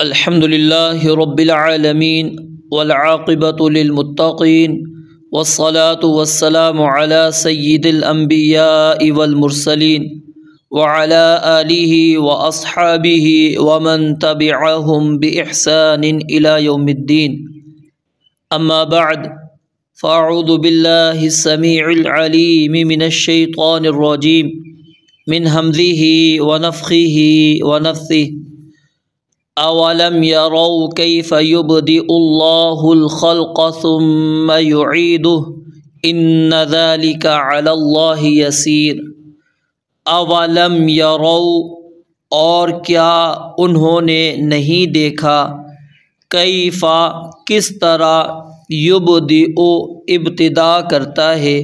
الحمد لله رب العالمين والعاقبة للمتقين والصلاة والسلام على سيد الأنبياء والمرسلين وعلى آله وأصحابه ومن تبعهم بإحسان إلى يوم الدين. أما بعد، فأعوذ بالله السميع العليم من الشيطان الرجيم من همزه ونفخه ونفثه. اولم يروا كيف يبدئ الله الخلق ثم يعيده ان ذلك على الله يسير. اولم يروا اور کیا انہوں نے نہیں دیکھا، کیف کس طرح، یبدئ ابتدا کرتا ہے،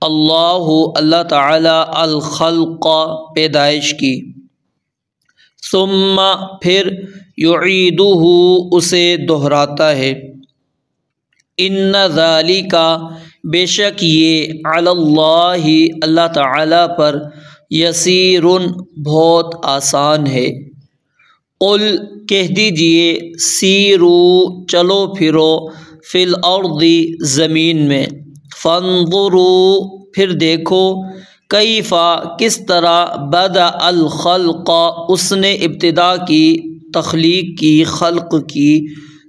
اللہ تعالی الخلق پیدائش کی، ثم پھر یعیدہ اسے دہراتا ہے، ان ذالک بے شک یہ علی اللہ تعالی پر یسیر بہت آسان ہے. قل کہہ دیجئے، سیرو چلو پھرو، فی الارض زمین میں، فانظروا پھر دیکھو، کیف کس طرح، بدأ الخلق اس نے ابتدا کی، تخلیق کی، خلق کی،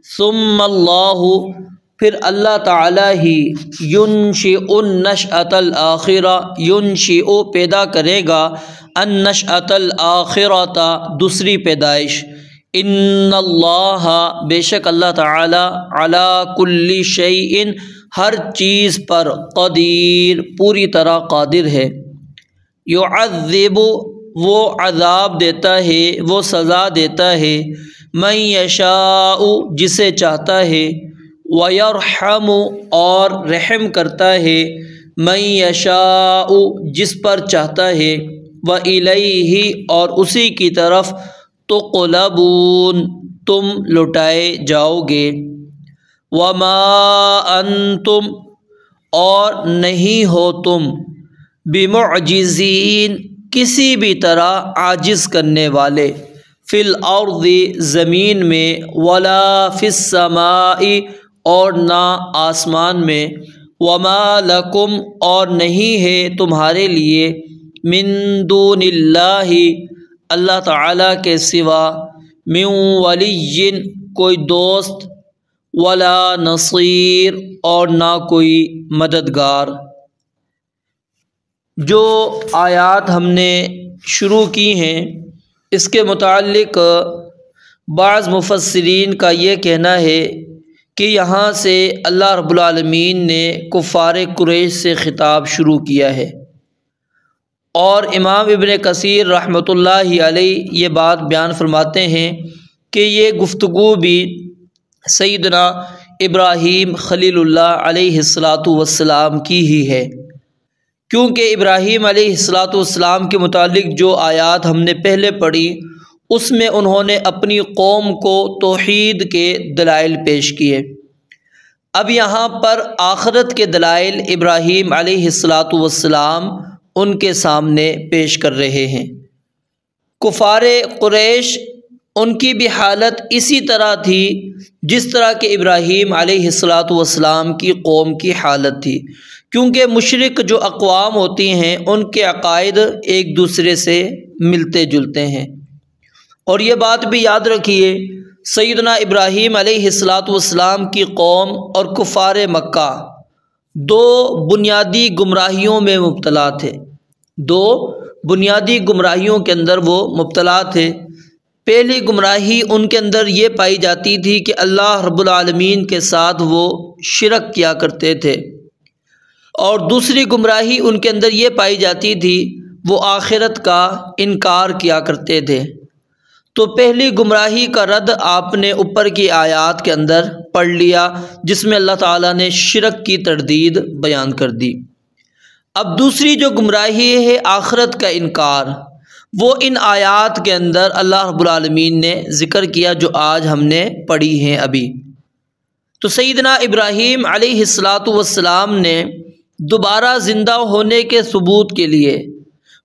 ثم اللہ پھر اللہ تعالی ہی، ینشئ النشأۃ الآخرہ ینشئ پیدا کرے گا، النشأۃ الآخرۃ دوسری پیدائش، ان اللہ بے شک اللہ تعالی علی کل شیء ہر چیز پر، قدیر پوری طرح قادر ہے. یعذب وہ عذاب دیتا ہے، وہ سزا دیتا ہے، من یشاء جسے چاہتا ہے، ویرحم اور رحم کرتا ہے، من یشاء جس پر چاہتا ہے، والیہ اور اسی کی طرف، تقلبون تم لوٹائے جاؤ گے. وما انتم اور نہیں ہو تم، بمعجزین کسی بھی طرح عاجز کرنے والے، فی الارض زمین میں، ولا فی السماء اور نہ آسمان میں، وما لکم اور نہیں ہے تمہارے لیے، من دون اللہ تعالی کے سوا، من ولی کوئی دوست، ولا نصیر اور نہ کوئی مددگار. جو آیات ہم نے شروع کی ہیں اس کے متعلق بعض مفسرین کا یہ کہنا ہے کہ یہاں سے اللہ رب العالمین نے کفار قریش سے خطاب شروع کیا ہے، اور امام ابن کثیر رحمۃ اللہ علیہ یہ بات بیان فرماتے ہیں کہ یہ گفتگو بھی سیدنا ابراہیم خلیل اللہ علیہ السلام کی ہی ہے، کیونکہ ابراہیم علیہ السلام کے متعلق جو آیات ہم نے پہلے پڑھی اس میں انہوں نے اپنی قوم کو توحید کے دلائل پیش کیے. اب یہاں پر آخرت کے دلائل ابراہیم علیہ السلام ان کے سامنے پیش کر رہے ہیں. کفار قریش ان کی بھی حالت اسی طرح تھی جس طرح کہ ابراہیم علیہ السلام کی قوم کی حالت تھی، کیونکہ مشرک جو اقوام ہوتی ہیں ان کے عقائد ایک دوسرے سے ملتے جلتے ہیں. اور یہ بات بھی یاد رکھیے، سیدنا ابراہیم علیہ السلام کی قوم اور کفار مکہ دو بنیادی گمراہیوں میں مبتلا تھے، دو بنیادی گمراہیوں کے اندر وہ مبتلا تھے. پہلی گمراہی ان کے اندر یہ پائی جاتی تھی کہ اللہ رب العالمین کے ساتھ وہ شرک کیا کرتے تھے، اور دوسری گمراہی ان کے اندر یہ پائی جاتی تھی وہ آخرت کا انکار کیا کرتے تھے. تو پہلی گمراہی کا رد آپ نے اوپر کی آیات کے اندر پڑھ لیا جس میں اللہ تعالیٰ نے شرک کی تردید بیان کر دی. اب دوسری جو گمراہی ہے آخرت کا انکار، وہ ان آیات کے اندر اللہ رب العالمین نے ذکر کیا جو آج ہم نے پڑھی ہیں ابھی. تو سیدنا ابراہیم علیہ السلام نے دوبارہ زندہ ہونے کے ثبوت کے لیے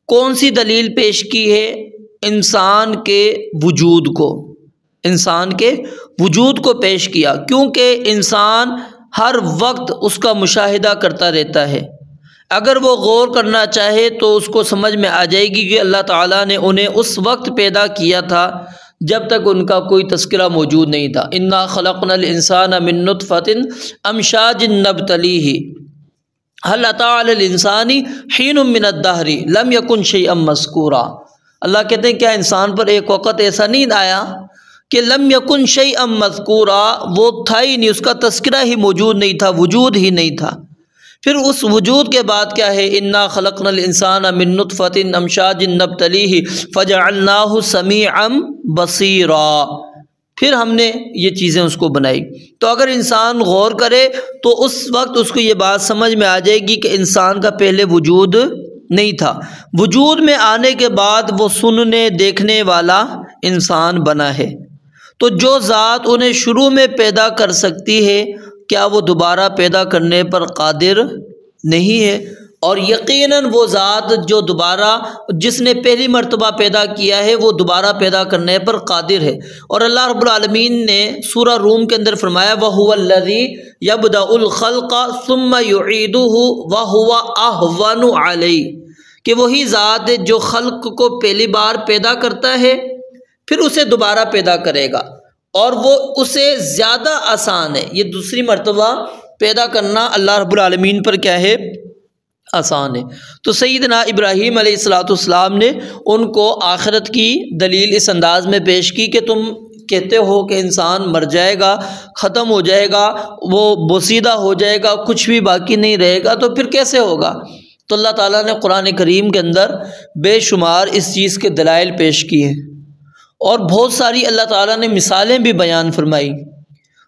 کون سی دلیل پیش کی ہے؟ انسان کے وجود کو، انسان کے وجود کو پیش کیا، کیونکہ انسان ہر وقت اس کا مشاہدہ کرتا رہتا ہے۔ اگر وہ غور کرنا چاہے تو اس کو سمجھ میں آ جائے گی کہ اللہ تعالیٰ نے انہیں اس وقت پیدا کیا تھا جب تک ان کا کوئی تذکرہ موجود نہیں تھا۔ انا خلقنا الانسان من نطفۃ امشاج نبتلیہ هل اتى علی الانسان حین من الدہر لم یکن شیئا مذکورا۔ اللہ کہتے ہیں کیا انسان پر ایک وقت ایسا نہیں آیا کہ لم یکن شیئا مذکورا، وہ تھا ہی نہیں، اس کا تذکرہ ہی موجود نہیں تھا، وجود ہی نہیں تھا۔ پھر اس وجود کے بعد کیا ہے؟ انا خلقنا الانسان من نطفۃ امشاج نبتلیہ فجعلناہ سمیعا بصیرا، پھر ہم نے یہ چیزیں اس کو بنائی۔ تو اگر انسان غور کرے تو اس وقت اس کو یہ بات سمجھ میں آ جائے گی کہ انسان کا پہلے وجود نہیں تھا، وجود میں آنے کے بعد وہ سننے دیکھنے والا انسان بنا ہے۔ تو جو ذات انہیں شروع میں پیدا کر سکتی ہے، کیا وہ دوبارہ پیدا کرنے پر قادر نہیں ہے؟ اور یقیناً وہ ذات جو دوبارہ جس نے پہلی مرتبہ پیدا کیا ہے وہ دوبارہ پیدا کرنے پر قادر ہے۔ اور اللہ رب العالمین نے سورہ روم کے اندر فرمایا وَهُوَ الَّذِي يَبْدَأُ الْخَلْقَ ثُمَّ يُعِيدُهُ وَهُوَ أَهْوَنُ عَلَيْهِ، کہ وہی ذات ہے جو خلق کو پہلی بار پیدا کرتا ہے پھر اسے دوبارہ پیدا کرے گا، اور وہ اسے زیادہ آسان ہے۔ یہ دوسری مرتبہ پیدا کرنا اللہ رب العالمین پر کیا ہے؟ آسان ہے۔ تو سیدنا ابراہیم علیہ السلام نے ان کو آخرت کی دلیل اس انداز میں پیش کی کہ تم کہتے ہو کہ انسان مر جائے گا، ختم ہو جائے گا، وہ بوسیدہ ہو جائے گا، کچھ بھی باقی نہیں رہے گا، تو پھر کیسے ہوگا؟ تو اللہ تعالیٰ نے قرآن کریم کے اندر بے شمار اس چیز کے دلائل پیش کیے، اور بہت ساری اللہ تعالیٰ نے مثالیں بھی بیان فرمائی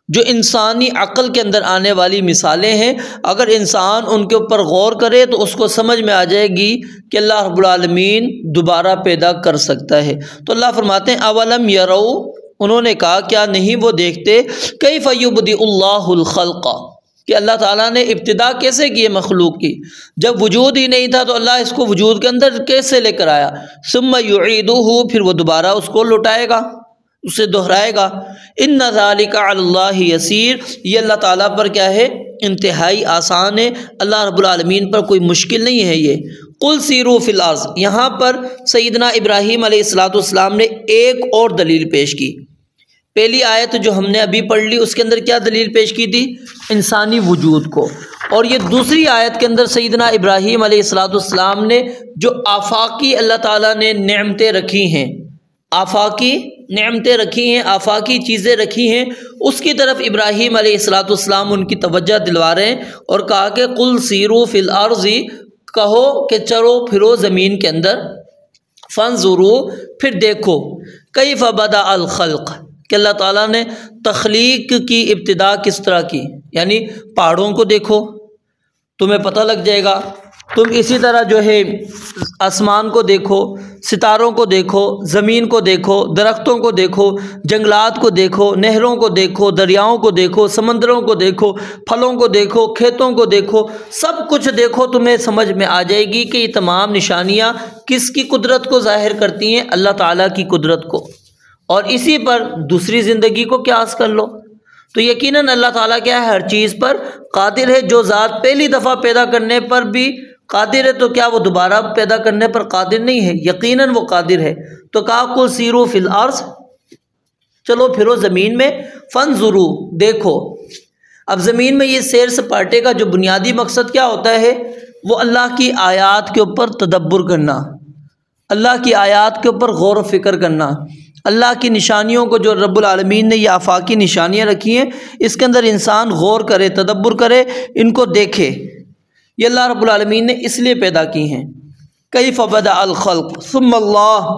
جو انسانی عقل کے اندر آنے والی مثالیں ہیں۔ اگر انسان ان کے اوپر غور کرے تو اس کو سمجھ میں آ جائے گی کہ اللہ رب العالمین دوبارہ پیدا کر سکتا ہے۔ تو اللہ فرماتے ہیں اولم یروا، انہوں نے کہا کیا نہیں وہ دیکھتے، کیف یبدئ اللہ الخلق، کہ اللہ تعالیٰ نے ابتدا کیسے کی ہے مخلوق کی، جب وجود ہی نہیں تھا تو اللہ اس کو وجود کے اندر کیسے لے کر آیا، ثم یعیدہ، پھر وہ دوبارہ اس کو لوٹائے گا، اسے دہرائے گا۔ ان ذالک علی اللہ یسیر، یہ اللہ تعالیٰ پر کیا ہے؟ انتہائی آسان ہے، اللہ رب العالمین پر کوئی مشکل نہیں ہے یہ۔ قل سیروا فی الارض، یہاں پر سیدنا ابراہیم علیہ السلام نے ایک اور دلیل پیش کی۔ پہلی آیت جو ہم نے ابھی پڑھ لی اس کے اندر کیا دلیل پیش کی تھی؟ انسانی وجود کو، اور یہ دوسری آیت کے اندر سیدنا ابراہیم علیہ السلام نے جو آفاقی اللہ تعالیٰ نے نعمتیں رکھی ہیں، آفاقی نعمتیں رکھی ہیں، آفاقی چیزیں رکھی ہیں، اس کی طرف ابراہیم علیہ السلام ان کی توجہ دلوا رہے ہیں، اور کہا کہ قل سیروا فی الارض، کہو کہ چلو پھرو زمین کے اندر، فانظروا، پھر دیکھو، کیف بدأ الخلق، کہ اللہ تعالیٰ نے تخلیق کی ابتدا کس طرح کی، یعنی پہاڑوں کو دیکھو تمہیں پتہ لگ جائے گا، تم اسی طرح جو ہے آسمان کو دیکھو، ستاروں کو دیکھو، زمین کو دیکھو، درختوں کو دیکھو، جنگلات کو دیکھو، نہروں کو دیکھو، دریاؤں کو دیکھو، سمندروں کو دیکھو، پھلوں کو دیکھو، کھیتوں کو دیکھو، سب کچھ دیکھو، تمہیں سمجھ میں آ جائے گی کہ یہ تمام نشانیاں کس کی قدرت کو ظاہر کرتی ہیں؟ اللہ تعالیٰ کی قدرت کو، اور اسی پر دوسری زندگی کو قیاس کر لو۔ تو یقیناً اللہ تعالیٰ کیا ہے؟ ہر چیز پر قادر ہے۔ جو ذات پہلی دفعہ پیدا کرنے پر بھی قادر ہے تو کیا وہ دوبارہ پیدا کرنے پر قادر نہیں ہے؟ یقیناً وہ قادر ہے۔ تو کہا قل سیروا فی الارض، چلو پھرو زمین میں، فانظروا، دیکھو۔ اب زمین میں یہ سیر سپاٹے کا جو بنیادی مقصد کیا ہوتا ہے؟ وہ اللہ کی آیات کے اوپر تدبر کرنا، اللہ کی آیات کے اوپر غور و فکر کرنا، اللہ کی نشانیوں کو جو رب العالمین نے یہ آفاقی نشانیاں رکھی ہیں اس کے اندر انسان غور کرے، تدبر کرے، ان کو دیکھے۔ یہ اللہ رب العالمین نے اس لیے پیدا کی ہیں۔ کیف بدأ الخلق ثم اللہ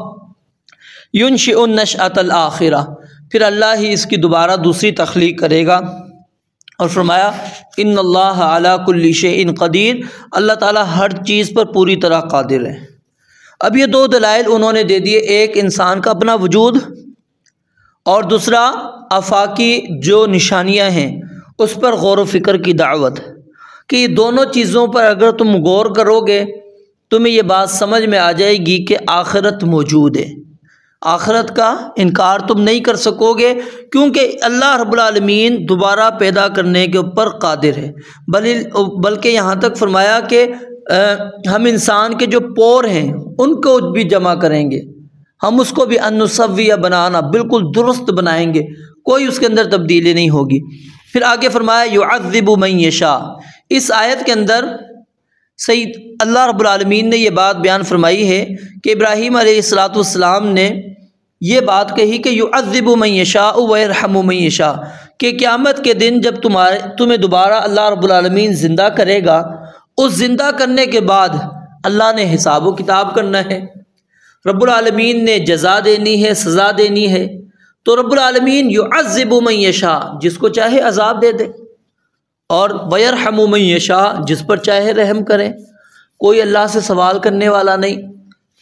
ينشئ النشأة الآخرہ، پھر اللہ ہی اس کی دوبارہ دوسری تخلیق کرے گا۔ اور فرمایا ان اللہ علی کل شیء قدیر، اللہ تعالیٰ ہر چیز پر پوری طرح قادر ہے۔ اب یہ دو دلائل انہوں نے دے دیے، ایک انسان کا اپنا وجود، اور دوسرا آفاقی جو نشانیاں ہیں اس پر غور و فکر کی دعوت، کہ یہ دونوں چیزوں پر اگر تم غور کرو گے تمہیں یہ بات سمجھ میں آ جائے گی کہ آخرت موجود ہے، آخرت کا انکار تم نہیں کر سکو گے، کیونکہ اللہ رب العالمین دوبارہ پیدا کرنے کے اوپر قادر ہے۔ بلکہ یہاں تک فرمایا کہ ہم انسان کے جو پور ہیں ان کو بھی جمع کریں گے، ہم اس کو بھی انسویہ بنانا، بالکل درست بنائیں گے، کوئی اس کے اندر تبدیلی نہیں ہوگی۔ پھر آگے فرمایا یعذب من یشاء۔ اس آیت کے اندر سید اللہ رب العالمین نے یہ بات بیان فرمائی ہے کہ ابراہیم علیہ السلام نے یہ بات کہی کہ یعذب من یشاء ویرحم من یشاء، کہ قیامت کے دن جب تمہیں دوبارہ اللہ رب العالمین زندہ کرے گا، اس زندہ کرنے کے بعد اللہ نے حساب و کتاب کرنا ہے، رب العالمین نے جزا دینی ہے، سزا دینی ہے، تو رب العالمین یعذب من یشاء، جس کو چاہے عذاب دے دے، اور ویرحم من یشاء، جس پر چاہے رحم کرے۔ کوئی اللہ سے سوال کرنے والا نہیں۔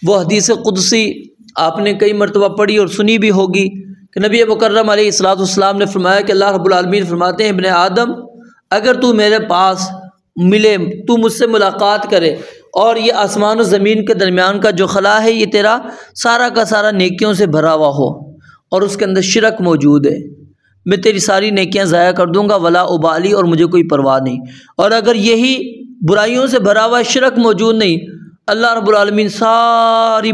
وہ حدیث قدسی آپ نے کئی مرتبہ پڑھی اور سنی بھی ہوگی کہ نبی مکرم علیہ السلام نے فرمایا کہ اللہ رب العالمین فرماتے ہیں ابن آدم، اگر تو میرے پاس ملے، تو مجھ سے ملاقات کرے، اور یہ آسمان و زمین کے درمیان کا جو خلا ہے یہ تیرا سارا کا سارا نیکیوں سے بھرا ہوا ہو، اور اس کے اندر شرک موجود ہے، میں تیری ساری نیکیاں ضائع کر دوں گا، ولا ابالی، اور مجھے کوئی پرواہ نہیں۔ اور اگر یہی برائیوں سے بھرا ہوا شرک موجود نہیں، اللہ رب العالمین ساری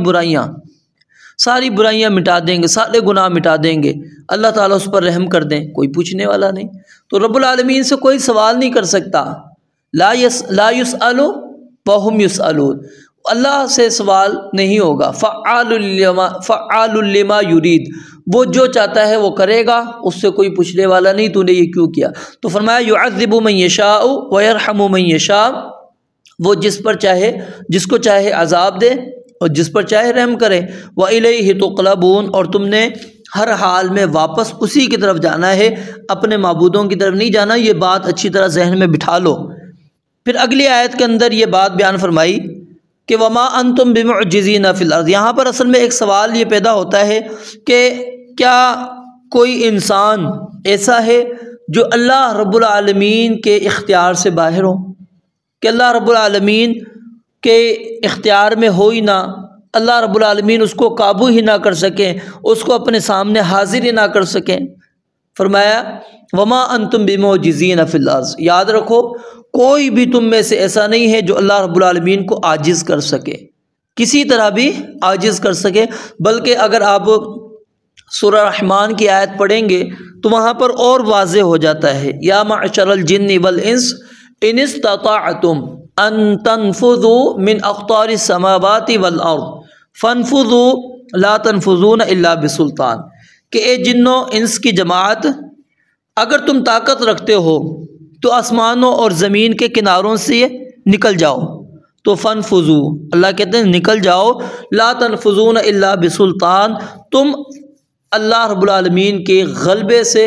برائیاں مٹا دیں گے، سارے گناہ مٹا دیں گے، اللہ تعالیٰ اس پر رحم کر دیں، کوئی پوچھنے والا نہیں۔ تو رب العالمین سے کوئی سوال نہیں کر سکتا، لا یسأل وہم یسألون، اللہ سے سوال نہیں ہوگا۔ فعال لما یرید، وہ جو چاہتا ہے وہ کرے گا، اس سے کوئی پوچھنے والا نہیں تو نے یہ کیوں کیا۔ تو فرمایا یعذب من یشاء ویرحم من یشاء، وہ جس کو چاہے عذاب دے اور جس پر چاہے رحم کرے۔ وَإِلَيْهِ تُقْلَبُونَ، اور تم نے ہر حال میں واپس اسی کی طرف جانا ہے، اپنے معبودوں کی طرف نہیں جانا۔ یہ بات اچھی طرح ذہن میں بٹھا لو۔ پھر اگلی آیت کے اندر یہ بات بیان فرمائی کہ وَمَا أَنْتُمْ بِمُعْجِزِينَ فِي الْأَرْضِ۔ یہاں پر اصل میں ایک سوال یہ پیدا ہوتا ہے کہ کیا کوئی انسان ایسا ہے جو اللہ رب العالمین کے اختیار سے باہر ہو، کہ اللہ رب العالمین کے اختیار میں ہو ہی نہ، اللہ رب العالمین اس کو قابو ہی نہ کر سکیں، اس کو اپنے سامنے حاضر ہی نہ کر سکیں۔ فرمایا وَمَا أَنْتُمْ بِمُعْجِزِينَ فِي الْأَرْضِ، یاد رکھو کوئی بھی تم میں سے ایسا نہیں ہے جو اللہ رب العالمین کو عاجز کر سکے، کسی طرح بھی عاجز کر سکے۔ بلکہ اگر آپ سورہ رحمان کی آیت پڑھیں گے تو وہاں پر اور واضح ہو جاتا ہے، یا معشر الجن والانس ان استطعتم ان تنفذوا من اقطار السماوات والارض فانفذوا لا تنفذون الا بسلطان، کہ اے جنوں انس کی جماعت، اگر تم طاقت رکھتے ہو تو آسمانوں اور زمین کے کناروں سے نکل جاؤ، تو فانفذوا، اللہ کہتے ہیں نکل جاؤ، لا تنفذون الا بسلطان، تم اللہ رب العالمین کے غلبے سے،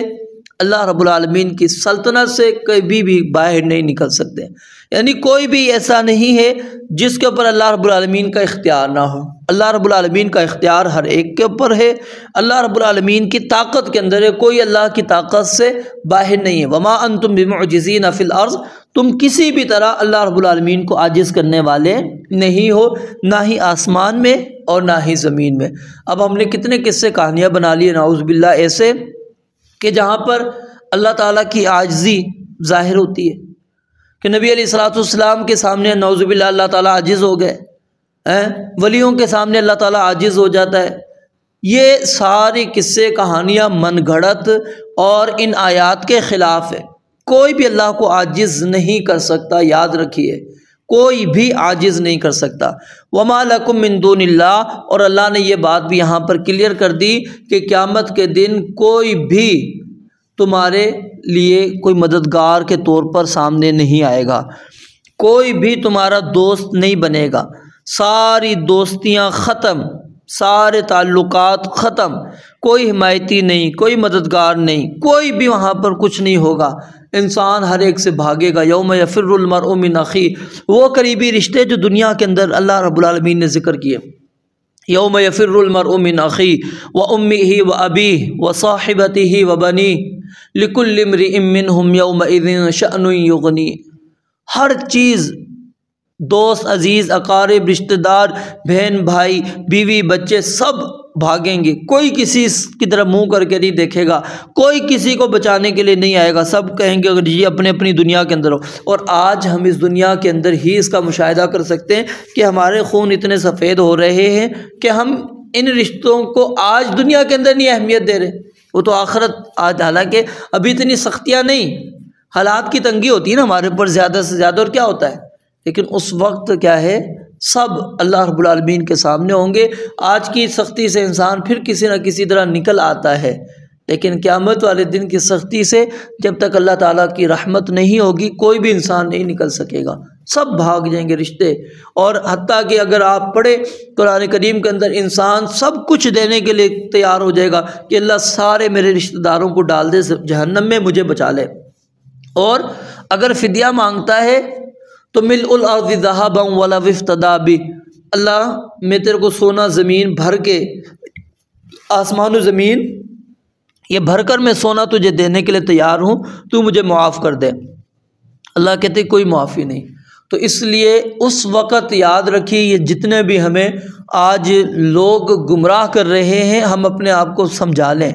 اللہ رب العالمین کی سلطنت سے کبھی بھی باہر نہیں نکل سکتے۔ یعنی کوئی بھی ایسا نہیں ہے جس کے اوپر اللہ رب العالمین کا اختیار نہ ہو۔ اللہ رب العالمین کا اختیار ہر ایک کے اوپر ہے، اللہ رب العالمین کی طاقت کے اندر ہے، کوئی اللہ کی طاقت سے باہر نہیں ہے۔ وما انتم بمعجزین فی الارض، تم کسی بھی طرح اللہ رب العالمین کو عاجز کرنے والے نہیں ہو، نہ ہی آسمان میں اور نہ ہی زمین میں۔ اب ہم نے کتنے قصے کہانیاں بنا لی نعوذ باللہ ایسے کہ جہاں پر اللہ تعالیٰ کی عاجزی ظاہر ہوتی ہے، کہ نبی علیہ السلام کے سامنے نعوذ باللہ اللہ تعالیٰ عاجز ہو گئے، ولیوں کے سامنے اللہ تعالیٰ عاجز ہو جاتا ہے۔ یہ ساری قصے کہانیاں من گھڑت اور ان آیات کے خلاف ہے۔ کوئی بھی اللہ کو عاجز نہیں کر سکتا، یاد رکھیے، کوئی بھی عاجز نہیں کر سکتا۔ وَمَا لَكُم مِّن دُونِ اللَّهِ، اور اللہ نے یہ بات بھی یہاں پر کلیئر کر دی کہ قیامت کے دن کوئی بھی تمہارے لیے کوئی مددگار کے طور پر سامنے نہیں آئے گا، کوئی بھی تمہارا دوست نہیں بنے گا، ساری دوستیاں ختم، سارے تعلقات ختم، کوئی حمایتی نہیں، کوئی مددگار نہیں، کوئی بھی وہاں پر کچھ نہیں ہوگا، انسان ہر ایک سے بھاگے گا۔ یوم یفر المرء من اخیہ، وہ قریبی رشتے جو دنیا کے اندر اللہ رب العالمین نے ذکر کیے، یوم یفر المرء من اخیہ وامہ وابیہ وصاحبتہ وبنیہ لکل امرئ منہم یومئذ شأن یغنیہ، ہر چیز دوست عزیز اقارب رشتہ دار بہن بھائی بیوی بچے سب بھاگیں گے، کوئی کسی کی طرف منہ کر کے نہیں دیکھے گا، کوئی کسی کو بچانے کے لیے نہیں آئے گا، سب کہیں گے کہ یہ اپنے اپنی دنیا کے اندر ہو۔ اور آج ہم اس دنیا کے اندر ہی اس کا مشاہدہ کر سکتے ہیں کہ ہمارے خون اتنے سفید ہو رہے ہیں کہ ہم ان رشتوں کو آج دنیا کے اندر نہیں اہمیت دے رہے، وہ تو آخرت آج، حالانکہ ابھی اتنی سختیاں نہیں، حالات کی تنگی ہوتی ہے نا ہمارے اوپر زیادہ سے زیادہ، اور کیا ہوتا ہے، لیکن اس وقت کیا ہے، سب اللہ رب العالمین کے سامنے ہوں گے۔ آج کی سختی سے انسان پھر کسی نہ کسی طرح نکل آتا ہے، لیکن قیامت والے دن کی سختی سے جب تک اللہ تعالیٰ کی رحمت نہیں ہوگی کوئی بھی انسان نہیں نکل سکے گا، سب بھاگ جائیں گے رشتے۔ اور حتیٰ کہ اگر آپ پڑھیں قرآن کریم کے اندر، انسان سب کچھ دینے کے لیے تیار ہو جائے گا کہ اللہ سارے میرے رشتہ داروں کو ڈال دے جہنم میں، مجھے بچا لے۔ اور اگر فدیہ مانگتا ہے تو ملء الارض ذہبا ولو افتدی بہ، اللہ میں تیرے کو سونا زمین بھر کے، آسمان و زمین یہ بھر کر میں سونا تجھے دینے کے لیے تیار ہوں، تو مجھے معاف کر دے۔ اللہ کہتے کوئی معافی نہیں۔ تو اس لیے اس وقت یاد رکھیے، یہ جتنے بھی ہمیں آج لوگ گمراہ کر رہے ہیں، ہم اپنے آپ کو سمجھا لیں،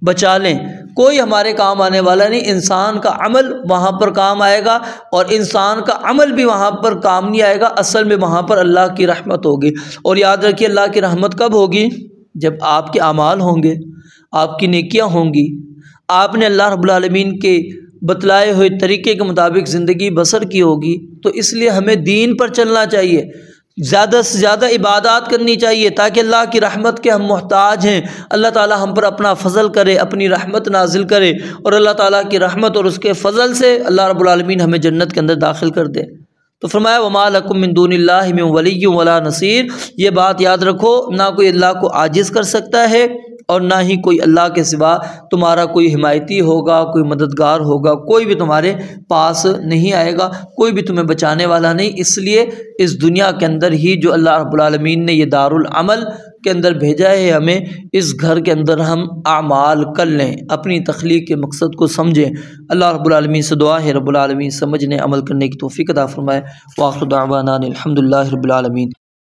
بچا لیں، کوئی ہمارے کام آنے والا نہیں۔ انسان کا عمل وہاں پر کام آئے گا، اور انسان کا عمل بھی وہاں پر کام نہیں آئے گا، اصل میں وہاں پر اللہ کی رحمت ہوگی۔ اور یاد رکھیے اللہ کی رحمت کب ہوگی؟ جب آپ کے اعمال ہوں گے، آپ کی نیکیاں ہوں گی، آپ نے اللہ رب العالمین کے بتلائے ہوئے طریقے کے مطابق زندگی بسر کی ہوگی۔ تو اس لیے ہمیں دین پر چلنا چاہیے، زیادہ سے زیادہ عبادات کرنی چاہیے، تاکہ اللہ کی رحمت کے ہم محتاج ہیں، اللہ تعالی ہم پر اپنا فضل کرے، اپنی رحمت نازل کرے، اور اللہ تعالیٰ کی رحمت اور اس کے فضل سے اللہ رب العالمین ہمیں جنت کے اندر داخل کر دے۔ تو فرمایا وَمَا لَكُم مِّن دُونِ اللَّهِ مِن وَلِيٍّ وَلَا نَصِيرٍ، یہ بات یاد رکھو، نہ کوئی اللہ کو عاجز کر سکتا ہے، اور نہ ہی کوئی اللہ کے سوا تمہارا کوئی حمایتی ہوگا، کوئی مددگار ہوگا، کوئی بھی تمہارے پاس نہیں آئے گا، کوئی بھی تمہیں بچانے والا نہیں۔ اس لیے اس دنیا کے اندر ہی جو اللہ رب العالمین نے یہ دار العمل کے اندر بھیجا ہے ہمیں، اس گھر کے اندر ہم اعمال کر لیں، اپنی تخلیق کے مقصد کو سمجھیں۔ اللہ رب العالمین سے دعا ہے رب العالمین سمجھنے عمل کرنے کی توفیق عطا فرمائے۔ وآخر دعوانا الحمدللہ رب العالمین۔